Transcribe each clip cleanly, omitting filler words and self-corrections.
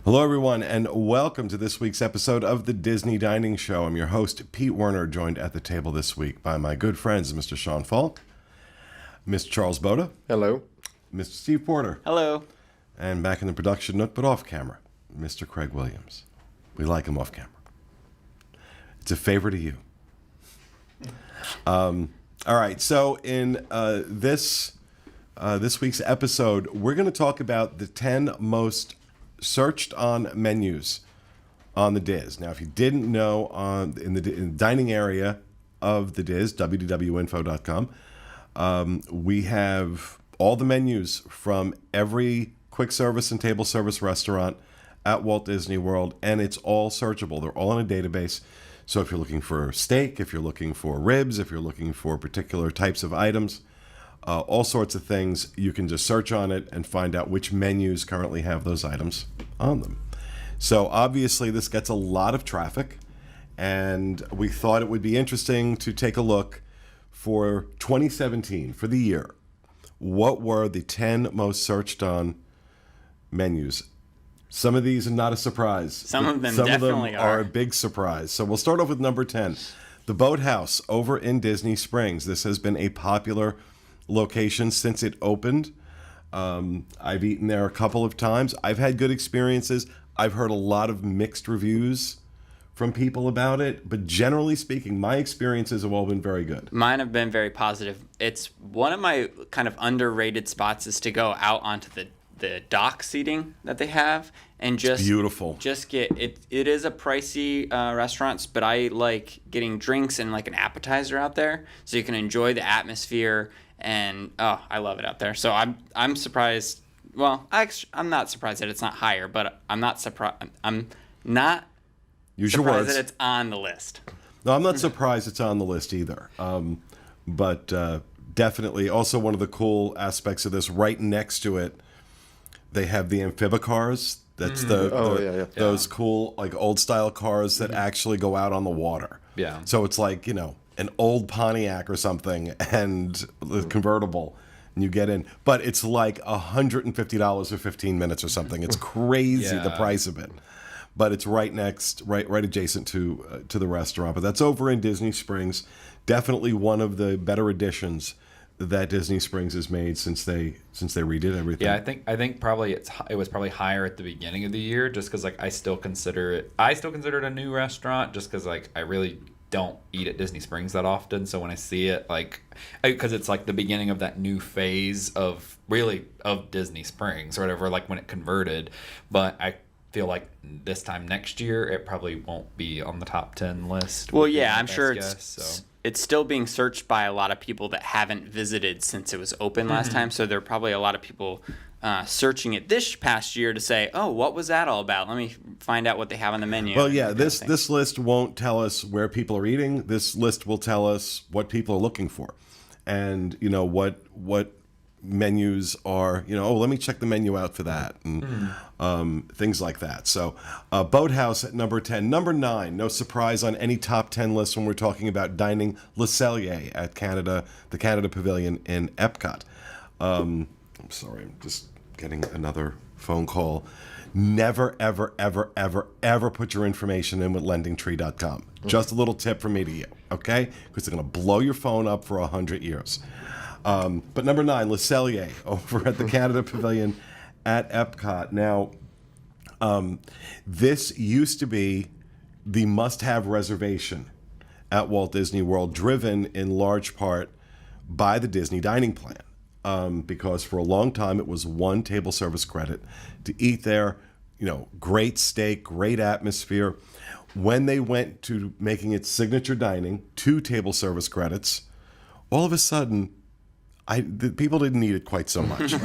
Hello, everyone, and welcome to this week's episode of the Disney Dining Show. I'm your host, Pete Werner, joined at the table this week by my good friends, Mr. Sean Falk, Mr. Charles Boda. Hello. Mr. Steve Porter. Hello. And back in the production nook, but off camera, Mr. Craig Williams. We like him off camera. It's a favor to you. All right, so in this week's episode, we're going to talk about the 10 most searched on menus on the Diz. Now, if you didn't know, in the dining area of the Diz, www.info.com, we have all the menus from every quick service and table service restaurant at Walt Disney World, and it's all searchable. They're all in a database. So if you're looking for steak, if you're looking for ribs, if you're looking for particular types of items, all sorts of things, you can just search on it and find out which menus currently have those items on them. So obviously this gets a lot of traffic, and we thought it would be interesting to take a look for 2017, for the year. What were the 10 most searched on menus? Some of these are not a surprise. Some of them definitely are a big surprise. So we'll start off with number 10, the Boathouse over in Disney Springs. This has been a popular location since it opened. I've eaten there a couple of times. I've had good experiences. I've heard a lot of mixed reviews from people about it, but generally speaking, my experiences have all been very good. Mine have been very positive. It's one of my kind of underrated spots is to go out onto the dock seating that they have and just beautiful. Just get it. It is a pricey restaurant, but I like getting drinks and like an appetizer out there, so you can enjoy the atmosphere. And I love it out there. So I'm surprised. Well, I'm not surprised that it's not higher, but I'm not surprised. I'm not surprised that it's on the list. No, I'm not surprised it's on the list either. But definitely, also one of the cool aspects of this, right next to it, they have the amphibicars. That's those cool like old style cars that actually go out on the water. Yeah. So it's like, an old Pontiac or something and the convertible, and you get in. But it's like $150 for 15 minutes or something. It's crazy, the price of it. But it's right adjacent to the restaurant. But that's over in Disney Springs. Definitely one of the better additions that Disney Springs has made since they redid everything. Yeah, I think probably it was probably higher at the beginning of the year, just because I still consider it a new restaurant, just because I really don't eat at Disney Springs that often. So when I see it, because it's like the beginning of that new phase of Disney Springs or whatever, like when it converted. But I feel like this time next year it probably won't be on the top 10 list. Well, yeah, I'm sure it's still being searched by a lot of people that haven't visited since it was open last time. So there are probably a lot of people searching it this past year to say, oh, what was that all about? Let me find out what they have on the menu. Well, yeah, this list won't tell us where people are eating. This list will tell us what people are looking for, and what menus are. Let me check the menu out for that, and things like that. So, Boathouse at number 10. Number 9, no surprise on any top 10 list when we're talking about dining, Le Cellier at the Canada Pavilion in Epcot. I'm sorry, I'm just getting another phone call. Never, ever, ever, ever, ever put your information in with lendingtree.com. Just a little tip from me to you, okay? Because they're going to blow your phone up for 100 years. But number 9, Le Cellier over at the Canada Pavilion at Epcot. Now, this used to be the must-have reservation at Walt Disney World, driven in large part by the Disney dining plan. Because for a long time it was one table service credit to eat there. Great steak, great atmosphere. When they went to making it signature dining, 2 table service credits, all of a sudden, the people didn't need it quite so much.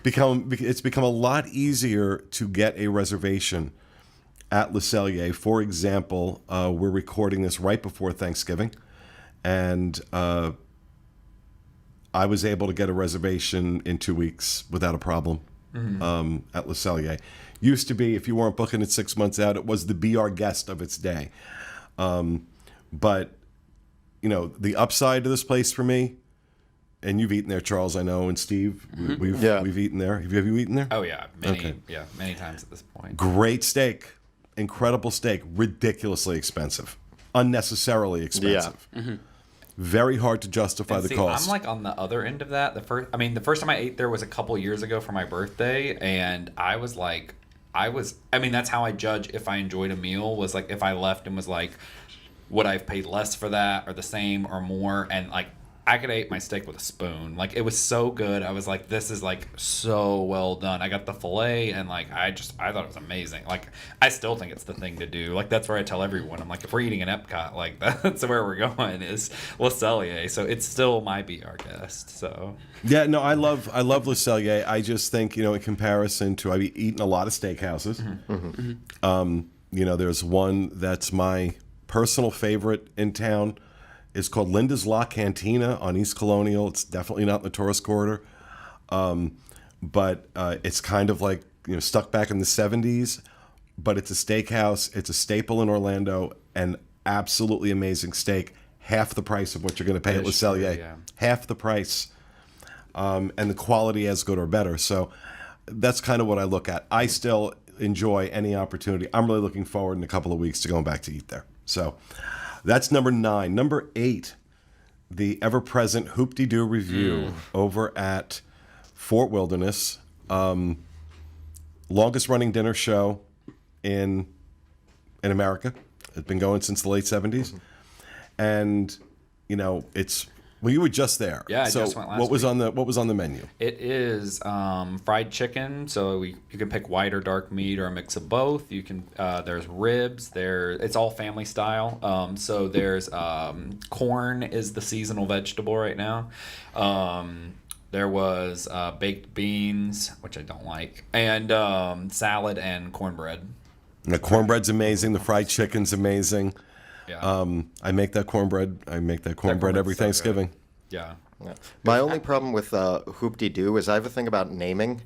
It's become a lot easier to get a reservation at Le Cellier. For example, we're recording this right before Thanksgiving, and I was able to get a reservation in 2 weeks without a problem at Le Cellier. Used to be, if you weren't booking it 6 months out, it was the be our guest of its day. But, the upside to this place for me, and you've eaten there, Charles, I know, and Steve. We've eaten there. Have you eaten there? Oh yeah, many times at this point. Great steak, incredible steak, ridiculously expensive, unnecessarily expensive. Yeah. Very hard to justify And the see, cost. I'm like on the other end of that. The first time I ate there was a couple years ago for my birthday, and I mean, that's how I judge if I enjoyed a meal, was like if I left and was like, would I have paid less for that or the same or more? And like, I could have ate my steak with a spoon. Like, it was so good. I was like, this is like so well done. I got the filet, and like, I thought it was amazing. Like, I still think it's the thing to do. Like, that's where I tell everyone, I'm like, if we're eating in Epcot, like, that's where we're going, is Le Cellier. So it still might be our guest. So Yeah, no, I love Le Cellier. I just think, in comparison to, I've eaten a lot of steakhouses. There's one that's my personal favorite in town. It's called Linda's La Cantina on East Colonial. It's definitely not in the tourist corridor. But it's kind of like, stuck back in the 70s. But it's a steakhouse. It's a staple in Orlando. And absolutely amazing steak. Half the price of what you're going to pay at Le Cellier. Yeah. Half the price. And the quality as good or better. So that's kind of what I look at. I still enjoy any opportunity. I'm really looking forward in a couple of weeks to going back to eat there. So that's number 9. Number 8, the ever-present Hoop-de-Doo review over at Fort Wilderness. Longest-running dinner show in America. It's been going since the late 70s. And, it's... Well, you were just there. Yeah, I so just went last what was week. What was on the menu? It is fried chicken. So you can pick white or dark meat or a mix of both. You can there's ribs. It's all family style. So there's corn is the seasonal vegetable right now. There was baked beans, which I don't like, and salad and cornbread. The cornbread's amazing. The fried chicken's amazing. Yeah. I make that cornbread. cornbread's Every so Thanksgiving. Yeah. Yeah. My only problem with Hoop-de-Doo is I have a thing about naming,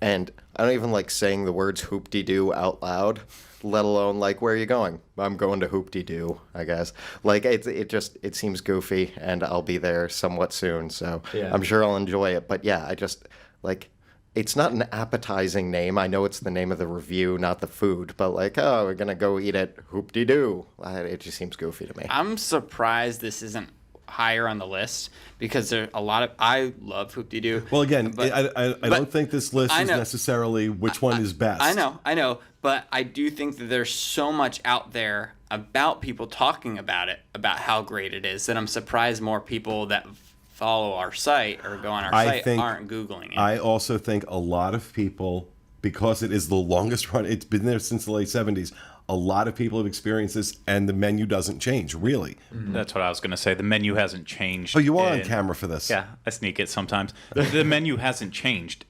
and I don't even like saying the words Hoop-de-Doo out loud, let alone like, where are you going? I'm going to Hoop-de-Doo, I guess. Like, it seems goofy, and I'll be there somewhat soon, so Yeah. I'm sure I'll enjoy it. But yeah, I just, like, it's not an appetizing name. I know it's the name of the review, not the food, but like, oh, we're going to go eat at Hoop-de-Doo. It just seems goofy to me. I'm surprised this isn't higher on the list because there are a lot of. I love Hoop-de-Doo. Well, again, but- I don't think this list I is know. necessarily which one is best. I know, but I do think that there's so much out there about people talking about it, about how great it is, that I'm surprised more people that follow our site or go on our site aren't Googling it. I also think a lot of people, because it is the longest run, it's been there since the late 70s, a lot of people have experienced this, and the menu doesn't change, really. That's what I was going to say. The menu hasn't changed. Oh, you are on camera for this. Yeah, I sneak it sometimes. The menu hasn't changed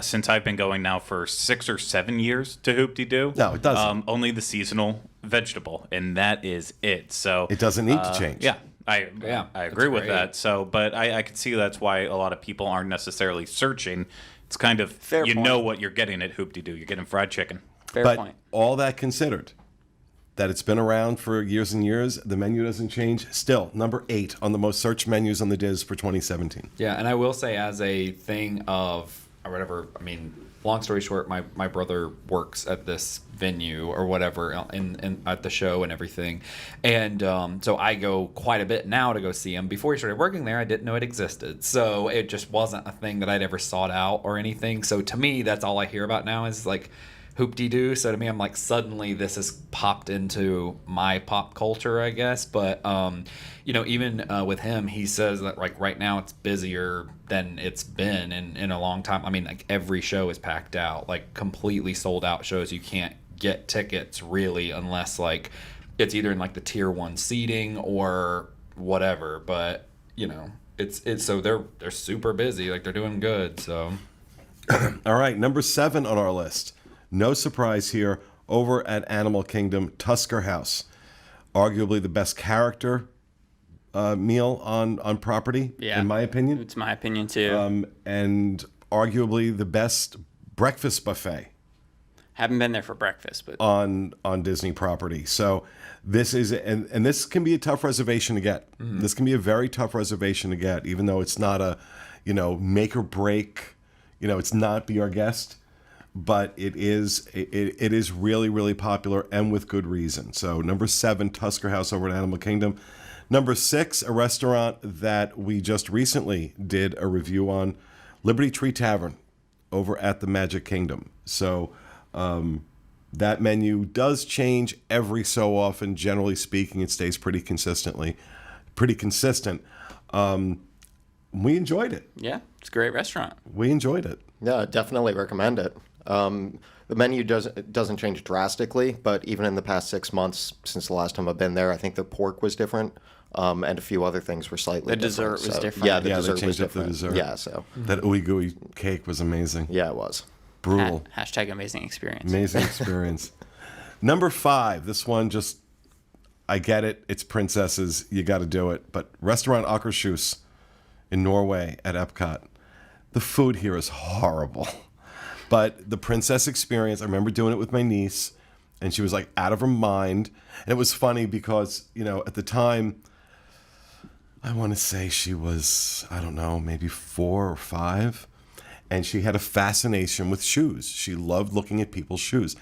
since I've been going now for 6 or 7 years to Hoop-de-Doo. No, it doesn't. Only the seasonal vegetable, and that is it. So It doesn't need to change. Yeah. I agree with great. that. So, but I can see that's why a lot of people aren't necessarily searching. It's kind of Fair point. know what you're getting at Hoop-de-Doo. You're getting fried chicken. Fair But point. all that considered, that it's been around for years and years, the menu doesn't change. Still, number 8 on the most searched menus on the Diz for 2017. Yeah, and I will say, as a thing of or whatever, I mean, long story short, my brother works at this venue or whatever in at the show and everything, and so I go quite a bit now to go see him. Before he started working there, I didn't know it existed, so it just wasn't a thing that I'd ever sought out or anything. So to me, that's all I hear about now is like Hoop-de-Doo. So to me, I'm like, suddenly this has popped into my pop culture, I guess. But even with him, he says that like right now it's busier than it's been in a long time. I mean, like every show is packed out, like completely sold out shows. You can't get tickets really unless like it's either in like the tier 1 seating or whatever. But it's so they're super busy, like they're doing good. So All right, number 7 on our list. No surprise here, over at Animal Kingdom, Tusker House. Arguably the best character meal on property, Yeah. in my opinion. It's my opinion too. And arguably the best breakfast buffet Haven't been there for breakfast, but on Disney property. So this is and this can be a tough reservation to get. This can be a very tough reservation to get, even though it's not a, make or break. It's not be our guest, but it is really, really popular, and with good reason. So number 7, Tusker House over at Animal Kingdom. Number 6, a restaurant that we just recently did a review on, Liberty Tree Tavern over at the Magic Kingdom. So that menu does change every so often. Generally speaking, it stays pretty consistent. We enjoyed it. yeah, it's a great restaurant. We enjoyed it. Yeah, definitely recommend it. The menu doesn't change drastically, but even in the past 6 months since the last time I've been there, I think the pork was different, and a few other things were slightly The different. dessert was So, different. Yeah, the Yeah, they dessert was changed up the different. dessert. Yeah, so That ooey gooey cake was amazing. yeah, it was. Brutal. Hashtag amazing experience. Amazing experience. Number 5, this one just, I get it. It's princesses. You got to do it. But Restaurant Akershus in Norway at Epcot. The food here is horrible. But the princess experience, I remember doing it with my niece, and she was like out of her mind. And it was funny because, at the time, I want to say she was, I don't know, maybe 4 or 5. And she had a fascination with shoes. She loved looking at people's shoes.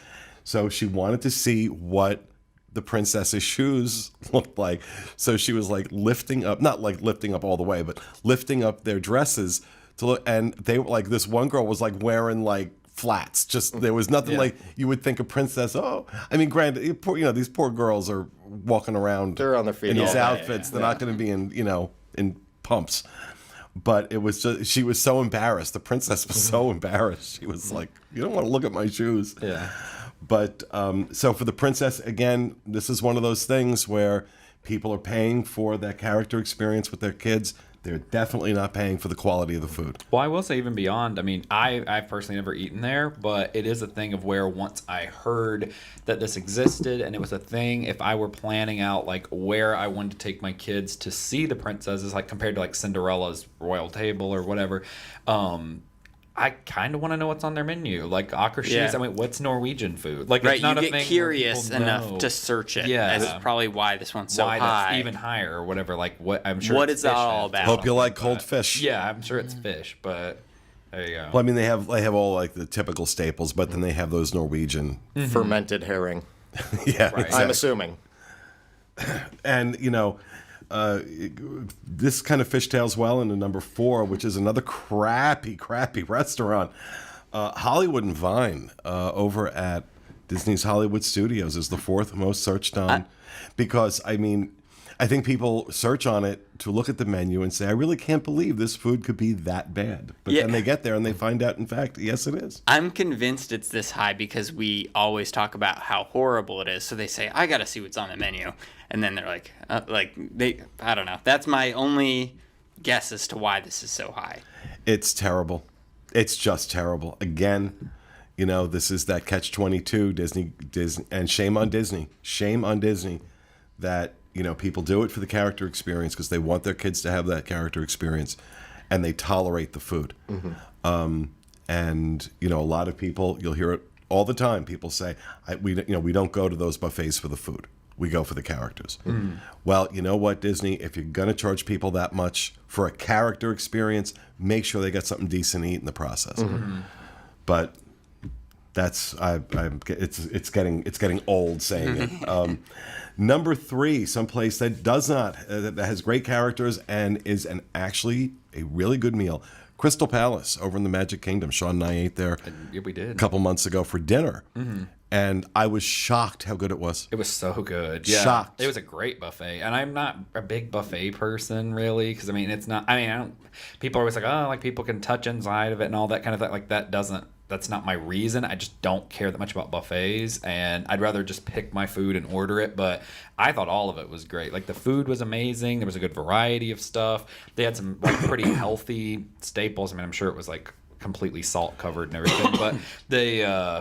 So she wanted to see what the princess's shoes looked like. So she was like lifting up, not like lifting up all the way, but lifting up their dresses to look. And they were like, this one girl was like wearing like flats. Just, there was nothing like you would think a princess. Oh, I mean, granted, these poor girls are walking around. They're on their feet in all these day, outfits. They're not going to be in pumps. But it was just, she was so embarrassed. The princess was so embarrassed. She was like, you don't want to look at my shoes. Yeah. But so for the princess, again, this is one of those things where people are paying for that character experience with their kids. They're definitely not paying for the quality of the food. Well, I will say even beyond, I mean, I've personally never eaten there, but it is a thing of where once I heard that this existed and it was a thing, if I were planning out like where I wanted to take my kids to see the princesses, like compared to like Cinderella's royal table or whatever, I kind of want to know what's on their menu. Like Akershus, Yeah. I mean, what's Norwegian food? Like, Right, it's not you a get thing where curious people enough know to search it. Yeah. That's probably why this one's so why high. that's even higher or whatever. Like, what I'm sure. What it's is that fish all heads or about? Hope you something, like cold but- fish. Yeah, I'm sure it's fish, but there you go. Well, I mean, they have all like the typical staples, but then they have those Norwegian. Fermented herring. Yeah, Right. I'm assuming. And this kind of fishtails well into number 4, which is another crappy restaurant. Hollywood and Vine over at Disney's Hollywood Studios is the 4th most searched on, because I mean, I think people search on it to look at the menu and say, I really can't believe this food could be that bad. But Yeah. then they get there and they find out, in fact, yes, it is. I'm convinced it's this high because we always talk about how horrible it is. So they say, I got to see what's on the menu. And then they're like, I don't know. That's my only guess as to why this is so high. It's terrible. It's just terrible. Again, this is that catch-22, Disney, and shame on Disney. Shame on Disney that, people do it for the character experience because they want their kids to have that character experience, and they tolerate the food. And, a lot of people, you'll hear it all the time. People say, we don't go to those buffets for the food. We go for the characters. Well, you know what, Disney? If you're going to charge people that much for a character experience, make sure they get something decent to eat in the process. But that's it's getting old saying it. Number 3, someplace that does not that has great characters and is actually a really good meal. Crystal Palace over in the Magic Kingdom. Sean and I ate there Yeah, we did. a couple months ago for dinner. And I was shocked how good it was. It was so good. Yeah. Shocked. It was a great buffet. And I'm not a big buffet person, really, because, I mean, it's not, I don't, people are always like, oh, like, people can touch inside of it and all that kind of thing. Like, that's not my reason. I just don't care that much about buffets, and I'd rather just pick my food and order it. But I thought all of it was great. Like, the food was amazing. There was a good variety of stuff. They had some, like, pretty healthy staples. I mean, I'm sure it was, like, completely salt covered and everything, but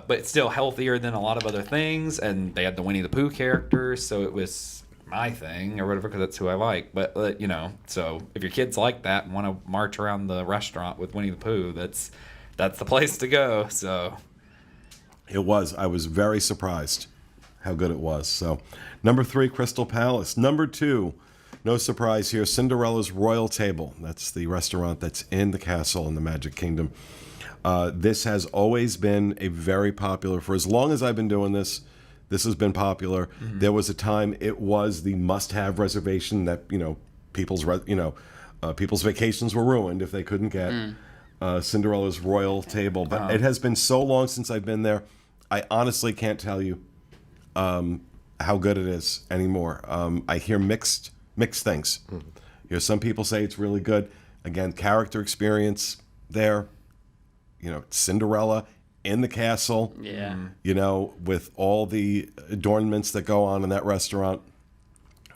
but it's still healthier than a lot of other things. And they had the Winnie the Pooh characters, so it was my thing or whatever, because that's who I like. But so if your kids like that and want to march around the restaurant with Winnie the Pooh, that's the place to go. So It was. I was very surprised how good it was. So, number 3, Crystal Palace. Number 2, no surprise here, Cinderella's Royal Table. That's the restaurant that's in the castle in the Magic Kingdom. This has always been a very popular, for as long as I've been doing this, this has been popular. Mm-hmm. There was a time it was the must-have reservation that, people's vacations were ruined if they couldn't get Cinderella's Royal Table. But it has been so long since I've been there, I honestly can't tell you how good it is anymore. I hear mixed things. Mm-hmm. Some people say it's really good. Again, character experience there. Cinderella in the castle. Yeah. With all the adornments that go on in that restaurant.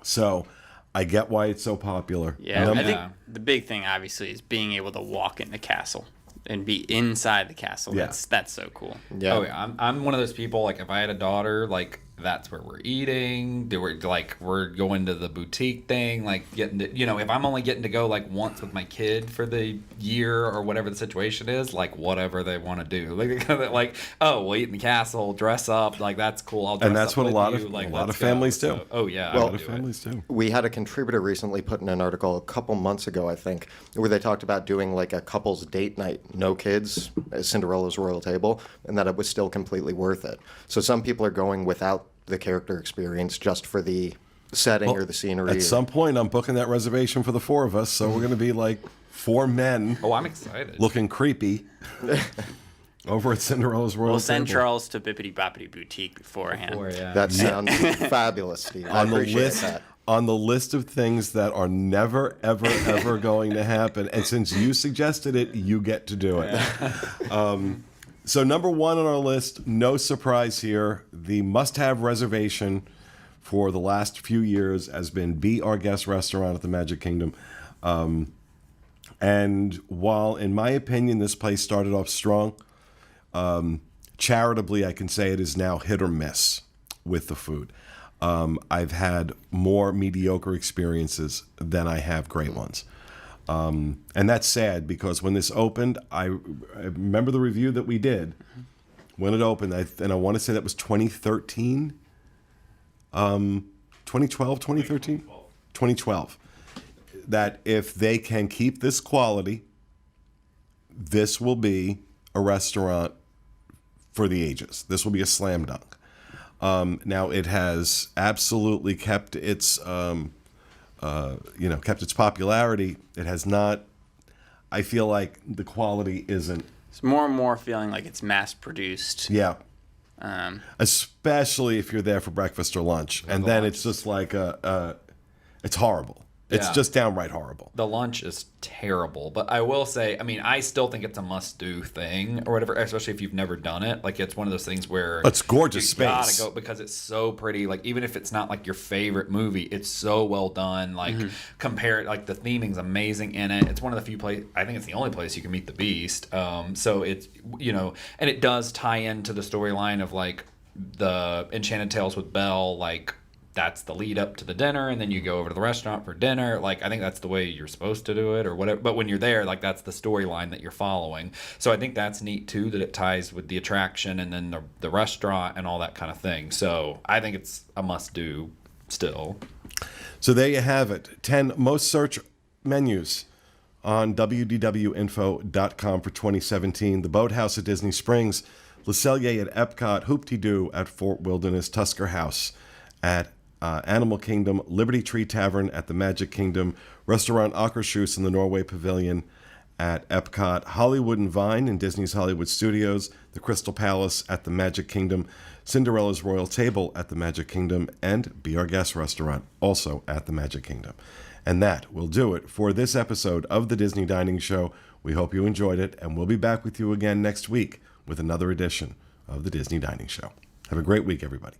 So I get why it's so popular. Yeah, I think the big thing, obviously, is being able to walk in the castle and be inside the castle. Yeah. That's so cool. Yeah. Oh yeah, I'm one of those people. Like, if I had a daughter, like, that's where we're eating. We're going to the boutique thing. Like, getting to, if I'm only getting to go like once with my kid for the year or whatever the situation is, like, whatever they want to do. Like, oh, we'll eat in the castle, dress up. Like, that's cool. I'll dress and that's up what with a lot you. of Like, a lot of let's go. families do. So, oh yeah, A lot of families do. We had a contributor recently put in an article a couple months ago, I think, where they talked about doing like a couple's date night, no kids, at Cinderella's Royal Table, and that it was still completely worth it. So some people are going without the character experience just for the setting or the scenery. At some point, I'm booking that reservation for the 4 of us, so we're going to be like 4 men Oh, I'm excited. looking creepy over at Cinderella's Royal We'll send Table. Charles to Bippity Boppity Boutique beforehand. Yeah. That sounds fabulous, Steve. I on the appreciate list that. on the list of things that are never ever ever going to happen, and since you suggested it, you get to do it. So number 1 on our list, no surprise here, the must-have reservation for the last few years has been Be Our Guest restaurant at the Magic Kingdom. And while in my opinion this place started off strong, charitably I can say it is now hit or miss with the food. I've had more mediocre experiences than I have great ones. And that's sad because when this opened, I remember the review that we did when it opened, and I want to say that was 2013, 2012, 2013? 2012. That if they can keep this quality, this will be a restaurant for the ages. This will be a slam dunk. Now, it has absolutely kept its... kept its popularity. It has not. I feel like the quality isn't. It's more and more feeling like it's mass produced. Yeah. Especially if you're there for breakfast or lunch, and then it's just like it's horrible. It's Yeah. just downright horrible. The lunch is terrible, but I will say, I mean, I still think it's a must-do thing or whatever, especially if you've never done it. Like, it's one of those things where It's gorgeous you gotta space. go because it's so pretty. Like, even if it's not like your favorite movie, it's so well done. Like, compare it, like the theming's amazing in it. It's one of the few places. I think it's the only place you can meet the Beast. So it's and it does tie into the storyline of like the Enchanted Tales with Belle, like. That's the lead up to the dinner, and then you go over to the restaurant for dinner. Like, I think that's the way you're supposed to do it or whatever. But when you're there, like, that's the storyline that you're following. So I think that's neat, too, that it ties with the attraction and then the restaurant and all that kind of thing. So I think it's a must-do still. So there you have it. 10 most search menus on wdwinfo.com for 2017. The Boathouse at Disney Springs, Le Cellier at Epcot, Hoop-Dee-Doo at Fort Wilderness, Tusker House at Animal Kingdom, Liberty Tree Tavern at the Magic Kingdom, Restaurant Akershus in the Norway Pavilion at Epcot, Hollywood and Vine in Disney's Hollywood Studios, the Crystal Palace at the Magic Kingdom, Cinderella's Royal Table at the Magic Kingdom, and Be Our Guest restaurant also at the Magic Kingdom. And that will do it for this episode of the Disney Dining Show. We hope you enjoyed it, and we'll be back with you again next week with another edition of the Disney Dining Show. Have a great week, everybody.